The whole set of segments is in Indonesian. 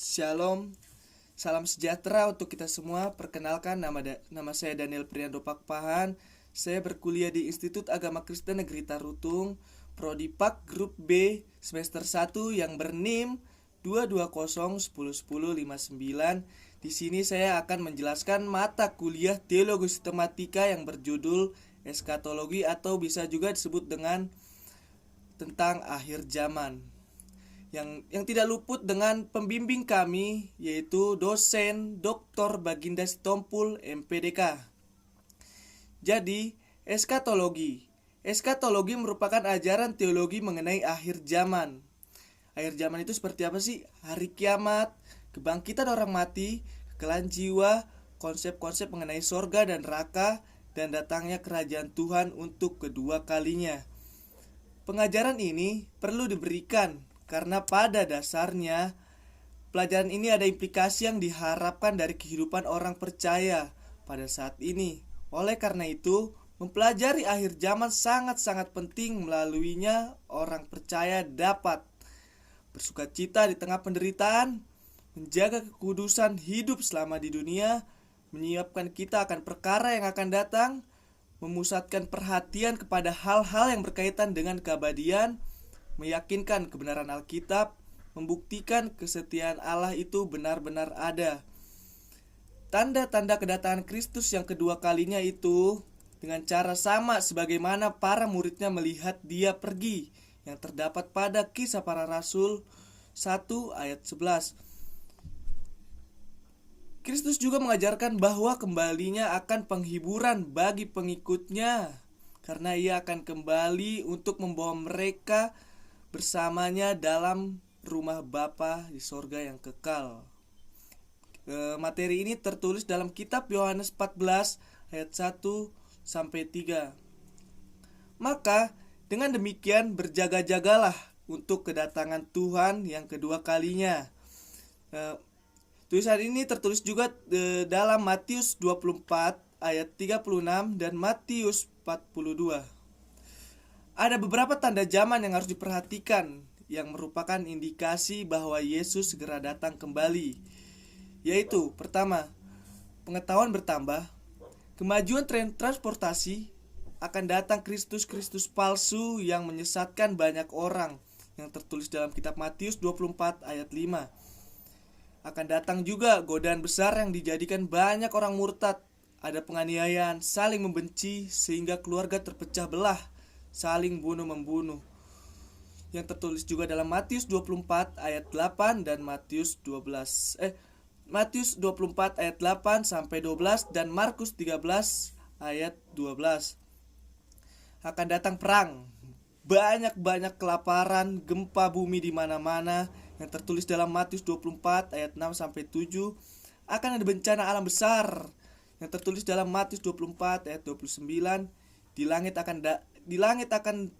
Shalom, salam sejahtera untuk kita semua. Perkenalkan, nama saya Daniel Priando Pakpahan. Saya berkuliah di Institut Agama Kristen Negeri Tarutung, Prodi Pak Grup B semester 1 yang berNIM 220101059. Di sini saya akan menjelaskan mata kuliah Teologi Sistematika yang berjudul Eskatologi atau bisa juga disebut dengan tentang akhir zaman. Yang tidak luput dengan pembimbing kami, yaitu dosen Dr. Baginda Sitompul MPDK. Jadi, eskatologi merupakan ajaran teologi mengenai akhir zaman. Akhir zaman itu seperti apa sih? Hari kiamat, kebangkitan orang mati, kekalahan jiwa, konsep-konsep mengenai sorga dan neraka, dan datangnya kerajaan Tuhan untuk kedua kalinya. Pengajaran ini perlu diberikan karena pada dasarnya pelajaran ini ada implikasi yang diharapkan dari kehidupan orang percaya pada saat ini. Oleh karena itu, mempelajari akhir zaman sangat-sangat penting. Melaluinya orang percaya dapat bersukacita di tengah penderitaan, menjaga kekudusan hidup selama di dunia, menyiapkan kita akan perkara yang akan datang, memusatkan perhatian kepada hal-hal yang berkaitan dengan keabadian, meyakinkan kebenaran Alkitab, membuktikan kesetiaan Allah itu benar-benar ada. Tanda-tanda kedatangan Kristus yang kedua kalinya itu dengan cara sama sebagaimana para muridnya melihat dia pergi, yang terdapat pada Kisah Para Rasul 1 ayat 11. Kristus juga mengajarkan bahwa kembalinya akan penghiburan bagi pengikutnya, karena ia akan kembali untuk membawa mereka bersamanya dalam rumah Bapa di sorga yang kekal. Materi ini tertulis dalam kitab Yohanes 14 ayat 1 sampai 3. Maka dengan demikian berjaga-jagalah untuk kedatangan Tuhan yang kedua kalinya. Tulisan ini tertulis juga dalam Matius 24 ayat 36 dan Matius 42. Ada beberapa tanda zaman yang harus diperhatikan yang merupakan indikasi bahwa Yesus segera datang kembali. Yaitu, pertama, pengetahuan bertambah, kemajuan transportasi, akan datang Kristus palsu yang menyesatkan banyak orang, yang tertulis dalam kitab Matius 24 ayat 5. Akan datang juga godaan besar yang dijadikan banyak orang murtad. Ada penganiayaan, saling membenci sehingga keluarga terpecah belah, saling bunuh-membunuh, yang tertulis juga dalam Matius 24 ayat 8 dan Matius 24 ayat 8 sampai 12 dan Markus 13 ayat 12. Akan datang perang, banyak kelaparan, gempa bumi di mana-mana, yang tertulis dalam Matius 24 ayat 6 sampai 7. Akan ada bencana alam besar, yang tertulis dalam Matius 24 ayat 29. Di langit akan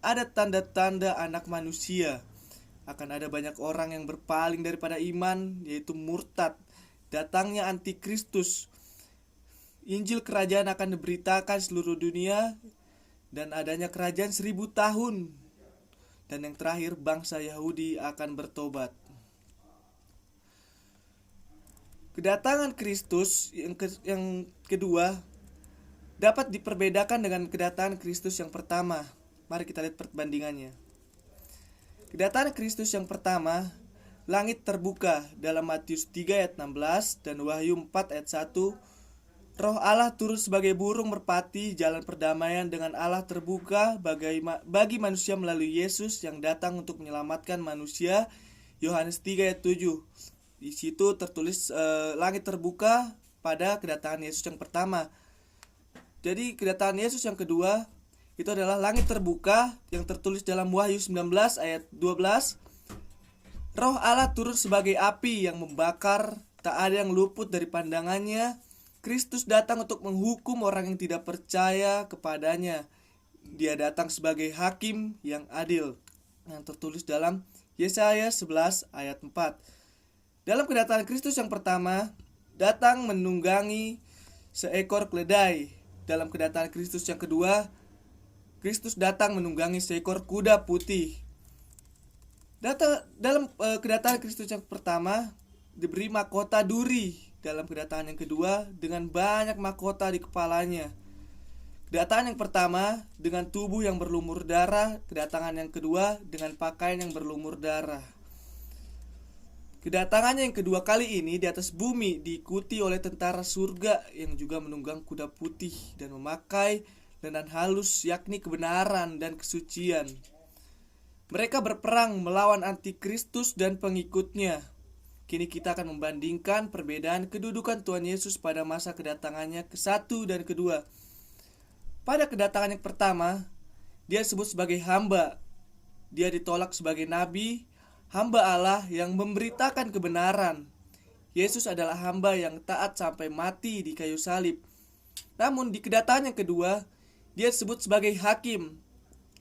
ada tanda-tanda anak manusia. Akan ada banyak orang yang berpaling daripada iman, yaitu murtad. Datangnya antikristus. Injil kerajaan akan diberitakan seluruh dunia, dan adanya kerajaan 1000 tahun. Dan yang terakhir, bangsa Yahudi akan bertobat. Kedatangan Kristus yang kedua dapat diperbedakan dengan kedatangan Kristus yang pertama. Mari kita lihat perbandingannya. Kedatangan Kristus yang pertama, langit terbuka dalam Matius 3 ayat 16 dan Wahyu 4 ayat 1. Roh Allah turun sebagai burung merpati, jalan perdamaian dengan Allah terbuka bagi manusia melalui Yesus yang datang untuk menyelamatkan manusia. Yohanes 3 ayat 7. Di situ tertulis langit terbuka pada kedatangan Yesus yang pertama. Jadi kedatangan Yesus yang kedua itu adalah langit terbuka yang tertulis dalam Wahyu 19 ayat 12. Roh Allah turun sebagai api yang membakar, tak ada yang luput dari pandangannya. Kristus datang untuk menghukum orang yang tidak percaya kepadanya. Dia datang sebagai hakim yang adil, yang tertulis dalam Yesaya 11 ayat 4. Dalam kedatangan Kristus yang pertama, datang menunggangi seekor keledai. Dalam kedatangan Kristus yang kedua, Kristus datang menunggangi seekor kuda putih. Dalam kedatangan Kristus yang pertama, diberi mahkota duri dalam kedatangan yang kedua dengan banyak mahkota di kepalanya. Kedatangan yang pertama dengan tubuh yang berlumur darah, kedatangan yang kedua dengan pakaian yang berlumur darah. Kedatangannya yang kedua kali ini di atas bumi diikuti oleh tentara surga yang juga menunggang kuda putih dan memakai lenan halus, yakni kebenaran dan kesucian. Mereka berperang melawan antikristus dan pengikutnya. Kini kita akan membandingkan perbedaan kedudukan Tuhan Yesus pada masa kedatangannya ke-1 dan kedua. Pada kedatangan yang pertama, dia disebut sebagai hamba. Dia ditolak sebagai nabi, hamba Allah yang memberitakan kebenaran. Yesus adalah hamba yang taat sampai mati di kayu salib. Namun di kedatangan yang kedua, dia disebut sebagai hakim.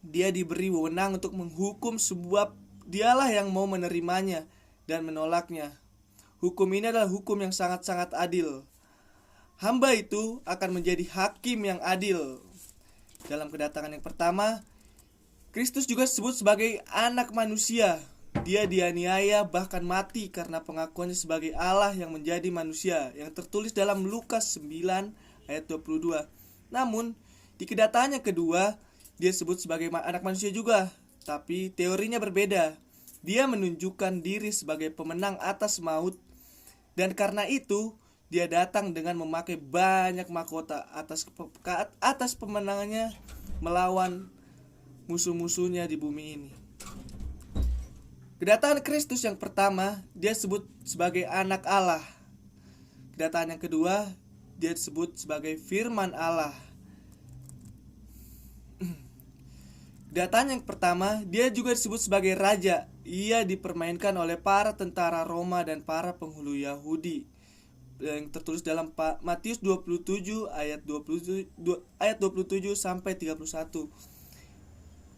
Dia diberi wewenang untuk menghukum sebab dialah yang mau menerimanya dan menolaknya. Hukum ini adalah hukum yang sangat-sangat adil. Hamba itu akan menjadi hakim yang adil. Dalam kedatangan yang pertama, Kristus juga disebut sebagai anak manusia. Dia dianiaya bahkan mati karena pengakuannya sebagai Allah yang menjadi manusia, yang tertulis dalam Lukas 9 ayat 22. Namun, di kedatangan yang kedua, dia disebut sebagai anak manusia juga, tapi teorinya berbeda. Dia menunjukkan diri sebagai pemenang atas maut, dan karena itu dia datang dengan memakai banyak mahkota atas pemenangannya melawan musuh-musuhnya di bumi ini. Kedatangan Kristus yang pertama, dia disebut sebagai anak Allah. Kedatangan yang kedua, dia disebut sebagai firman Allah. Kedatangan yang pertama, dia juga disebut sebagai raja. Ia dipermainkan oleh para tentara Roma dan para penghulu Yahudi, yang tertulis dalam Matius 27 ayat 27 sampai 31.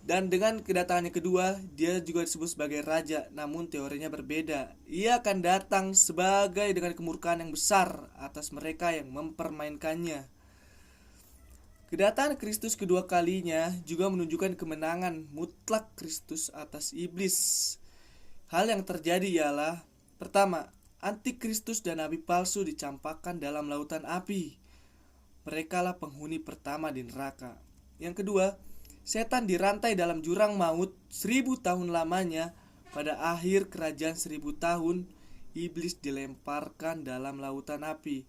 Dan dengan kedatangan yang kedua, dia juga disebut sebagai raja, namun teorinya berbeda. Ia akan datang sebagai dengan kemurkaan yang besar atas mereka yang mempermainkannya. Kedatangan Kristus kedua kalinya juga menunjukkan kemenangan mutlak Kristus atas iblis. Hal yang terjadi ialah, pertama, antikristus dan nabi palsu dicampakkan dalam lautan api. Merekalah penghuni pertama di neraka. Yang kedua, setan dirantai dalam jurang maut 1000 tahun lamanya. Pada akhir kerajaan 1000 tahun, iblis dilemparkan dalam lautan api.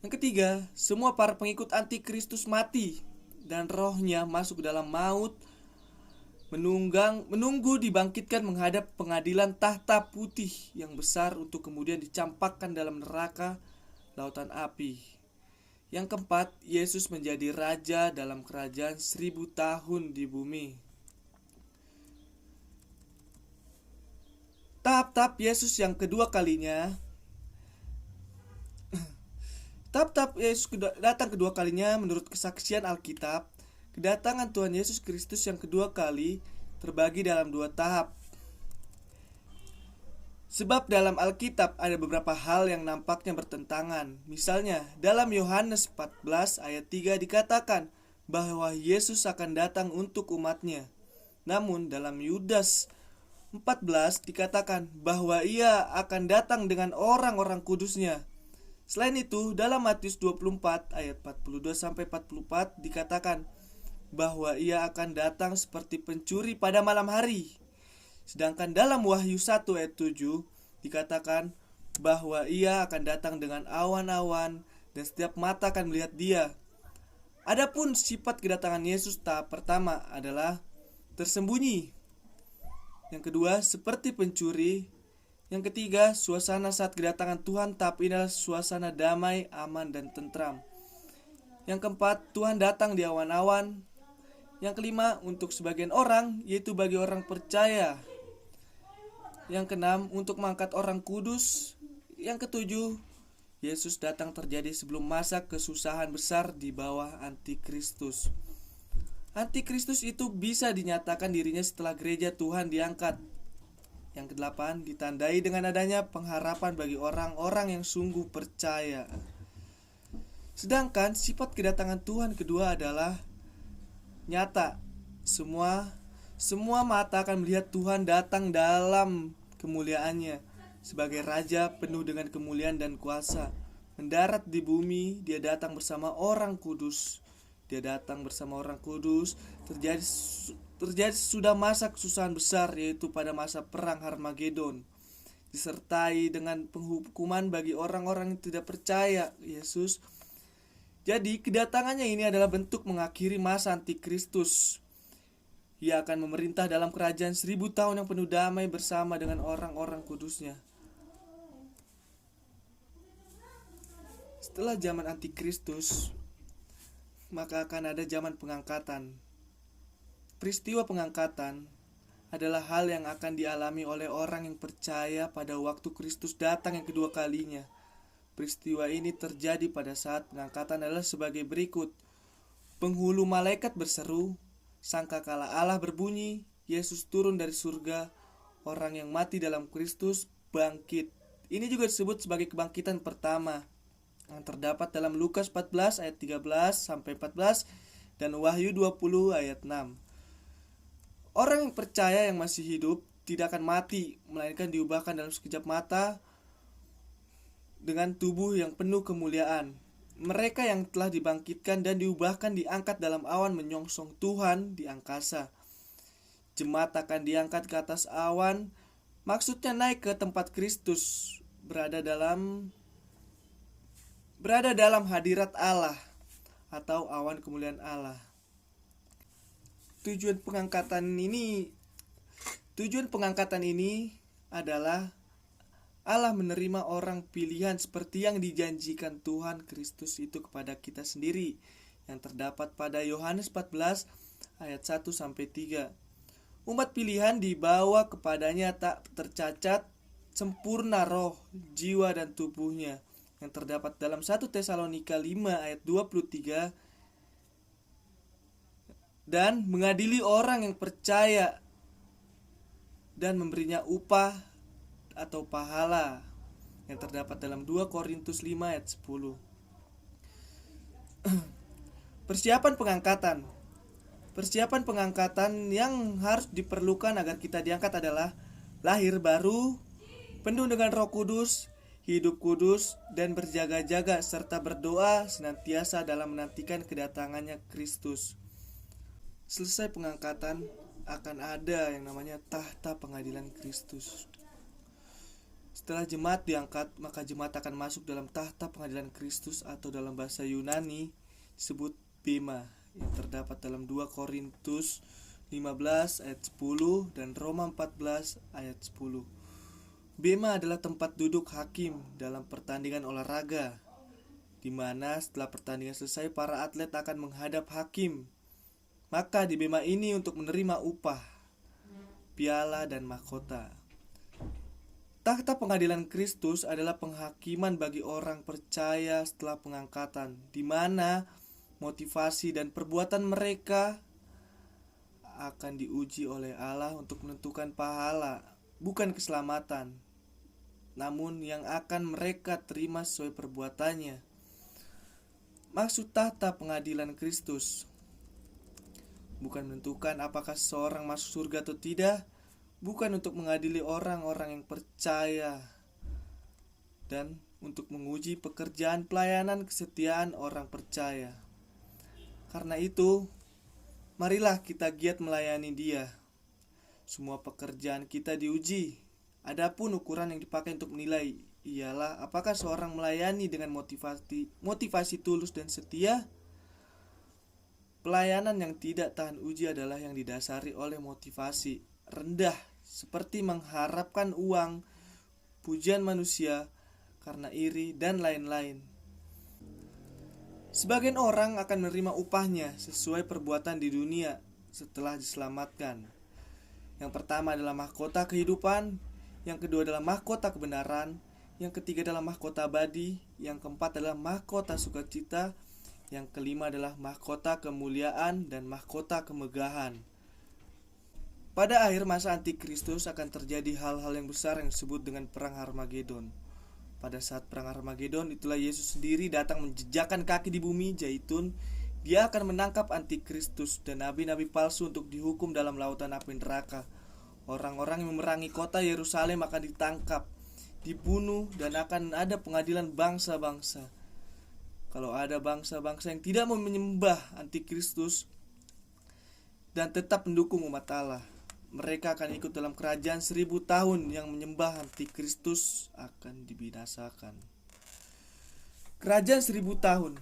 Yang ketiga, semua para pengikut antikristus mati dan rohnya masuk ke dalam maut, menunggu dibangkitkan menghadap pengadilan tahta putih yang besar untuk kemudian dicampakkan dalam neraka lautan api. Yang keempat, Yesus menjadi raja dalam kerajaan 1000 tahun di bumi. Tahap-tahap Yesus yang kedua kalinya. Tahap-tahap Yesus datang kedua kalinya menurut kesaksian Alkitab. Kedatangan Tuhan Yesus Kristus yang kedua kali terbagi dalam 2 tahap. Sebab dalam Alkitab ada beberapa hal yang nampaknya bertentangan. Misalnya, dalam Yohanes 14 ayat 3 dikatakan bahwa Yesus akan datang untuk umatnya. Namun dalam Yudas 14 dikatakan bahwa ia akan datang dengan orang-orang kudusnya. Selain itu, dalam Matius 24 ayat 42-44 dikatakan bahwa ia akan datang seperti pencuri pada malam hari. Sedangkan dalam Wahyu 1 ayat 7 dikatakan bahwa ia akan datang dengan awan-awan dan setiap mata akan melihat dia. Adapun sifat kedatangan Yesus tahap pertama adalah tersembunyi. Yang kedua, seperti pencuri. Yang ketiga, suasana saat kedatangan Tuhan tahap ini adalah suasana damai, aman, dan tentram. Yang keempat, Tuhan datang di awan-awan. Yang kelima, untuk sebagian orang, yaitu bagi orang percaya. Yang keenam, untuk mengangkat orang kudus. Yang ketujuh, Yesus datang terjadi sebelum masa kesusahan besar di bawah antikristus. Antikristus itu bisa dinyatakan dirinya setelah gereja Tuhan diangkat. Yang kedelapan, ditandai dengan adanya pengharapan bagi orang-orang yang sungguh percaya. Sedangkan sifat kedatangan Tuhan kedua adalah nyata. Semua mata akan melihat Tuhan datang dalam kemuliaannya. sebagai raja penuh dengan kemuliaan dan kuasa. Mendarat di bumi, dia datang bersama orang kudus. Dia datang bersama orang kudus. Terjadi sudah masa kesusahan besar, yaitu pada masa perang Harmagedon, disertai dengan penghukuman bagi orang-orang yang tidak percaya Yesus. Jadi kedatangannya ini adalah bentuk mengakhiri masa antikristus. Ia akan memerintah dalam kerajaan 1000 tahun yang penuh damai bersama dengan orang-orang kudusnya. Setelah zaman antikristus, maka akan ada zaman pengangkatan. Peristiwa pengangkatan adalah hal yang akan dialami oleh orang yang percaya pada waktu Kristus datang yang kedua kalinya. Peristiwa ini terjadi pada saat pengangkatan adalah sebagai berikut. Penghulu malaikat berseru, sangkakala Allah berbunyi, Yesus turun dari surga, orang yang mati dalam Kristus bangkit. Ini juga disebut sebagai kebangkitan pertama, yang terdapat dalam Lukas 14 ayat 13 sampai 14 dan Wahyu 20 ayat 6. Orang yang percaya yang masih hidup tidak akan mati, melainkan diubahkan dalam sekejap mata dengan tubuh yang penuh kemuliaan. Mereka yang telah dibangkitkan dan diubahkan diangkat dalam awan menyongsong Tuhan di angkasa. Jemaat akan diangkat ke atas awan, maksudnya naik ke tempat Kristus, berada dalam hadirat Allah atau awan kemuliaan Allah. Tujuan pengangkatan ini adalah Allah menerima orang pilihan seperti yang dijanjikan Tuhan Kristus itu kepada kita sendiri, yang terdapat pada Yohanes 14 ayat 1 sampai 3. Umat pilihan dibawa kepadanya tak tercacat, sempurna roh, jiwa dan tubuhnya, yang terdapat dalam 1 Tesalonika 5 ayat 23, dan mengadili orang yang percaya dan memberinya upah atau pahala, yang terdapat dalam 2 Korintus 5 ayat 10. Persiapan pengangkatan yang harus diperlukan agar kita diangkat adalah lahir baru, penuh dengan Roh Kudus, hidup kudus, dan berjaga-jaga serta berdoa senantiasa dalam menantikan kedatangannya Kristus. Selesai pengangkatan, akan ada yang namanya tahta pengadilan Kristus. Setelah jemaat diangkat, maka jemaat akan masuk dalam tahta pengadilan Kristus, atau dalam bahasa Yunani disebut bema, yang terdapat dalam 2 Korintus 15 ayat 10 dan Roma 14 ayat 10. Bema adalah tempat duduk hakim dalam pertandingan olahraga, di mana setelah pertandingan selesai para atlet akan menghadap hakim. Maka di bema ini untuk menerima upah, piala dan mahkota. Tahta pengadilan Kristus adalah penghakiman bagi orang percaya setelah pengangkatan, di mana motivasi dan perbuatan mereka akan diuji oleh Allah untuk menentukan pahala, bukan keselamatan, namun yang akan mereka terima sesuai perbuatannya. Maksud tahta pengadilan Kristus bukan menentukan apakah seseorang masuk surga atau tidak, bukan untuk mengadili orang-orang yang percaya, dan untuk menguji pekerjaan pelayanan kesetiaan orang percaya. Karena itu, marilah kita giat melayani Dia. Semua pekerjaan kita diuji. Adapun ukuran yang dipakai untuk menilai ialah apakah seorang melayani dengan motivasi tulus dan setia. Pelayanan yang tidak tahan uji adalah yang didasari oleh motivasi rendah, seperti mengharapkan uang, pujian manusia, karena iri, dan lain-lain. Sebagian orang akan menerima upahnya sesuai perbuatan di dunia setelah diselamatkan. Yang pertama adalah mahkota kehidupan, yang kedua adalah mahkota kebenaran, yang ketiga adalah mahkota abadi, yang keempat adalah mahkota sukacita, yang kelima adalah mahkota kemuliaan dan mahkota kemegahan. Pada akhir masa antikristus akan terjadi hal-hal yang besar yang disebut dengan perang Harmagedon. Pada saat perang Harmagedon, itulah Yesus sendiri datang menjejakkan kaki di bumi Zaitun. Dia akan menangkap antikristus dan nabi-nabi palsu untuk dihukum dalam lautan api neraka. Orang-orang yang memerangi kota Yerusalem akan ditangkap. dibunuh, dan akan ada pengadilan bangsa-bangsa. Kalau ada bangsa-bangsa yang tidak mau menyembah antikristus dan tetap mendukung umat Allah, mereka akan ikut dalam kerajaan 1000 tahun yang menyembah antikristus akan dibinasakan. Kerajaan 1000 tahun.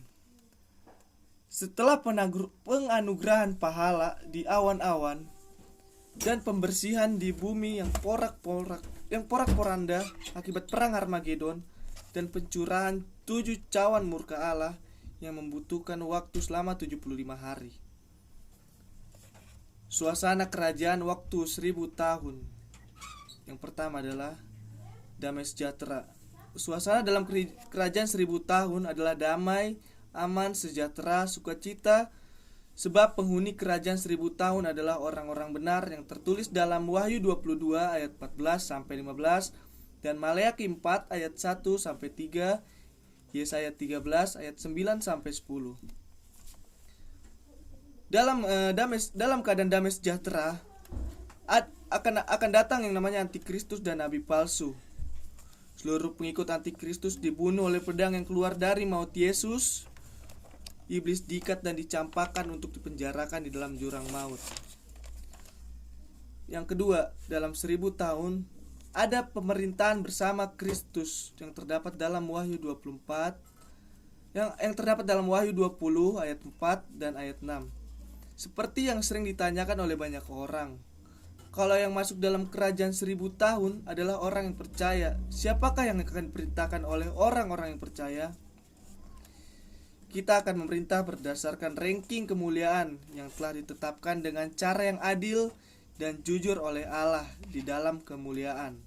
Setelah penganugerahan pahala di awan-awan dan pembersihan di bumi yang porak-poranda akibat perang Harmagedon dan pencurahan 7 cawan murka Allah yang membutuhkan waktu selama 75 hari. Suasana kerajaan waktu 1000 tahun. Yang pertama adalah damai sejahtera. Suasana dalam kerajaan 1000 tahun adalah damai, aman, sejahtera, sukacita, sebab penghuni kerajaan 1000 tahun adalah orang-orang benar yang tertulis dalam Wahyu 22 ayat 14-15 dan Maleakhi 4 ayat 1-3, Yesaya 13 ayat 9-10. Dalam keadaan damai sejahtera akan datang yang namanya antikristus dan nabi palsu. Seluruh pengikut antikristus dibunuh oleh pedang yang keluar dari maut Yesus. Iblis diikat dan dicampakkan untuk dipenjarakan di dalam jurang maut. Yang kedua, dalam 1000 tahun ada pemerintahan bersama Kristus yang terdapat dalam Wahyu 24, yang terdapat dalam Wahyu 20 ayat 4 dan ayat 6. Seperti yang sering ditanyakan oleh banyak orang, kalau yang masuk dalam kerajaan 1000 tahun adalah orang yang percaya, siapakah yang akan diperintahkan oleh orang-orang yang percaya? Kita akan memerintah berdasarkan ranking kemuliaan yang telah ditetapkan dengan cara yang adil dan jujur oleh Allah di dalam kemuliaan.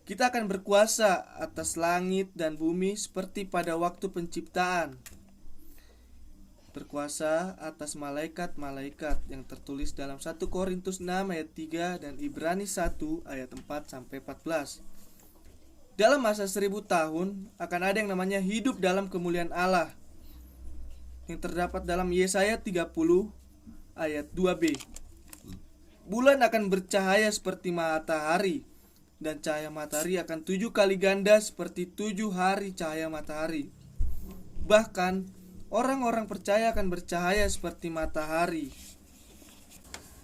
Kita akan berkuasa atas langit dan bumi seperti pada waktu penciptaan. Berkuasa atas malaikat-malaikat yang tertulis dalam 1 Korintus 6 ayat 3 dan Ibrani 1 ayat 4-14. Dalam masa 1000 tahun akan ada yang namanya hidup dalam kemuliaan Allah yang terdapat dalam Yesaya 30 ayat 2b. Bulan akan bercahaya seperti matahari, dan cahaya matahari akan 7 kali ganda seperti 7 hari cahaya matahari. Bahkan orang-orang percaya akan bercahaya seperti matahari.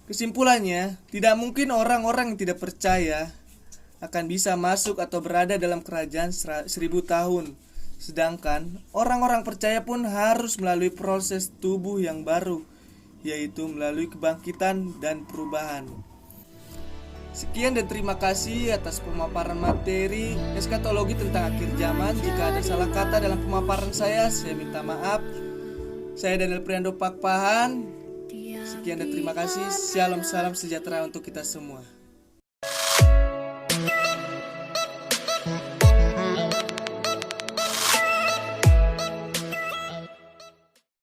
Kesimpulannya, tidak mungkin orang-orang yang tidak percaya akan bisa masuk atau berada dalam kerajaan 1000 tahun. Sedangkan orang-orang percaya pun harus melalui proses tubuh yang baru, yaitu melalui kebangkitan dan perubahan. Sekian dan terima kasih atas pemaparan materi eskatologi tentang akhir zaman. Jika ada salah kata dalam pemaparan saya minta maaf. Saya Daniel Priando Pakpahan. Sekian dan terima kasih. Shalom, salam sejahtera untuk kita semua.